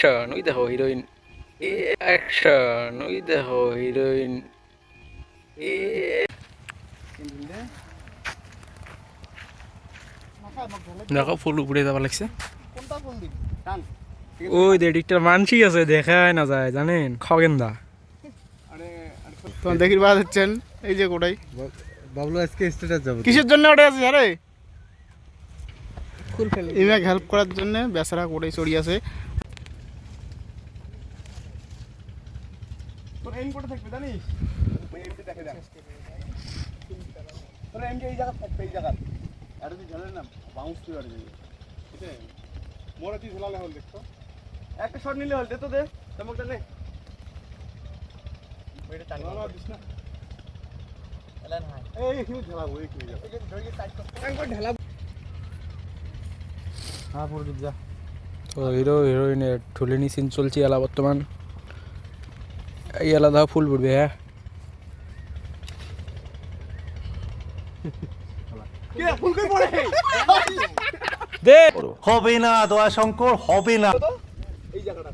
action ওই দেখো heroine action ওই দেখো হিরোইন দেখো ফুল উপরে যাওয়া লাগছে ওই এডিক্টার মানসি আছে দেখায় না যায় জানেন খগেন্দা তোমার দেখির বাদ হচ্ছেন এই যে কোটাই বাবলু আজকে স্টেটাস যাবো কিসের জন্য ওটা আছে আরে ইমেক হেল্প করার জন্য বেচারা কোটাই চড়ি আছে তোর এম কোটে থাকবে জানিস ওই এমটি দেখে দেখ তোর এমটি এই জায়গা থাকবে এই জায়গা আর তুই ঝালের না বাউন্স তুই আর যাবে ঠিক আছে মোরা তুই ঝালালে হল দেখতো একটা শট নিলে হল দে তো দে চমকটা নে ওইটা টানি না দিস না এলা না এই কি ঝালাবো এই কি যাবে এই যে ধরিয়ে টাইট কর একবার ঢালাবো হ্যাঁ পুরো দিক যা তো হিরো হিরোইনের ঠুলিনি সিন চলছে এলা বর্তমান এই আলাদা ফুল পড়বে হ্যাঁ কে ফুল কই পড়ে দে হবে না দয়া শঙ্কর হবে না এই জায়গাটা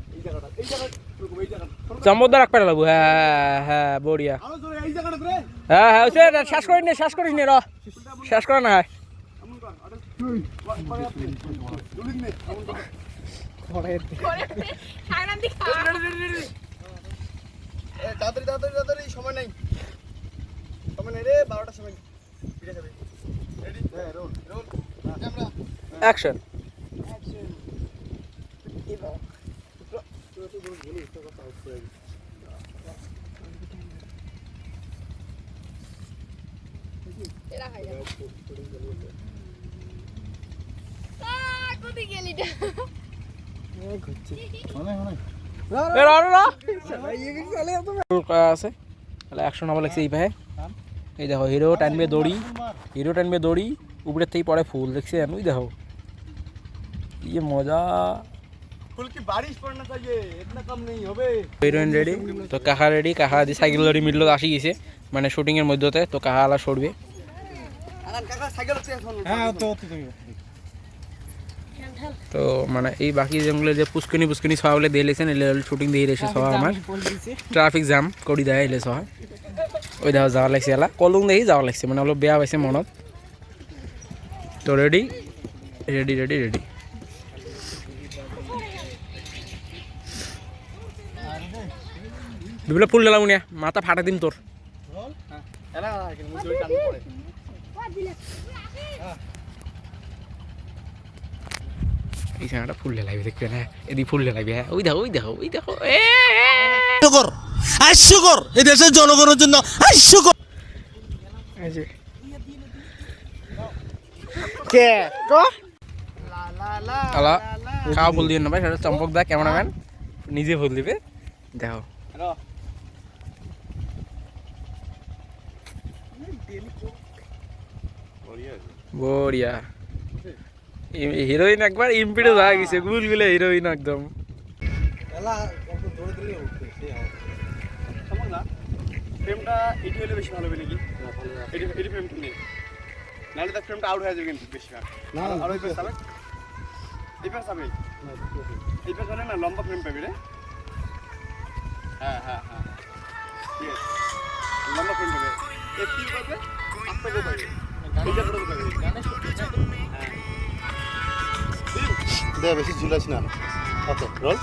চামচদা রাখ পারে লাগবো হ্যাঁ হ্যাঁ বড়িয়া আরো জোরে এই জায়গাটা রে হ্যাঁ হ্যাঁ ওসে শ্বাস করিস নে র শ্বাস করা না হয় আমন কর আরে তুই পরে আপনি জুলিন নে আমন কর পরে সারান দি খা এ তাড়াতাড়ি সময় নাই রে 12টার সময় ফিরে যাবে রেডি হ্যাঁ রোল ক্যামেরা অ্যাকশন আছে অ্যাকশন হওয়া লাগছে এই ভাই এই দেখো হিরো টানবে দড়ি উপরের থেকে পড়ে ফুল দেখছেন ওই দেখো ये मजा फुल की बारिश पड़ना चाहिए इतना कम नहीं হবে হিরোইন রেডি তো কাহা রেডি কাহা দি সাইকেল লরি মিললো আসি গেছে মানে শুটিং এর মধ্যতে তো কাহা আলা সরবে কাকা সাইকেল হ্যাঁ তো তো মানে এই বাকি যেগুলো যে পুষ্কনি সবাই দিয়ে লেছেন এলে শুটিং দিয়ে রেসে সবাই আমার ট্রাফিক জ্যাম করি দেয় এলে সবাই ওই দেখো যাওয়া লাগছে এলা কলং দেখি যাওয়া লাগছে মানে অলপ বেয়া পাইছে মনত তো রেডি দুবেলা ফুল দিলাম উনিয়া মাথা ফাটা দিম তোর এই জায়গাটা ফুল ঢেলাইবে দেখবে না এদিকে ফুল ঢেলাইবে হ্যাঁ ওই দেখো হাস্যকর এই দেশের জনগণের জন্য হাস্যকর কে তো আলা খাওয়া ফুল দিয়ে না ভাই সেটা চম্পক দা ক্যামেরাম্যান নিজে ফুল দিবে দেখো বড়িয়া হিরোইন একবার ইম্পিডেন্স হয়ে গেছে গুলগুলে হিরোইন একদম ফ্রেমটা এটি হলে বেশি ভালো হবে নাকি এটি ফ্রেমটা নেই নাহলে তার ফ্রেমটা আউট হয়ে যাবে কিন্তু বেশি না আর ওই পাশে এই পাশে যাবে এই পাশে হলে না লম্বা ফ্রেম পাবে রে হ্যাঁ ঠিক আছে লম্বা ফ্রেম পাবে একটি পাবে আপনাকে পাবে এই জায়গাটা পাবে দে বেশি ঝুলাস না ওকে রোল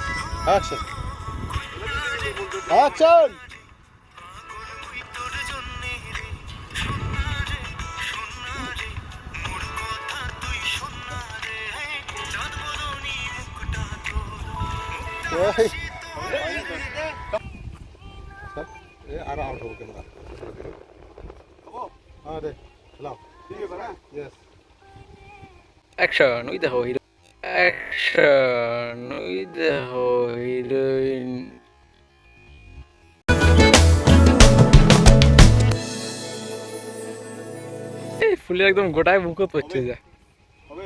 অ্যাকশন আরো আউট হবে ক্যামেরা হ্যাঁ দে চলাও ঠিক আছে না यस অ্যাকশন ওই দেখো হিরো অ্যাকশন ওই দেখো হিরোইন ফুলে একদম গোটায় মুখত পড়ছে যা হবে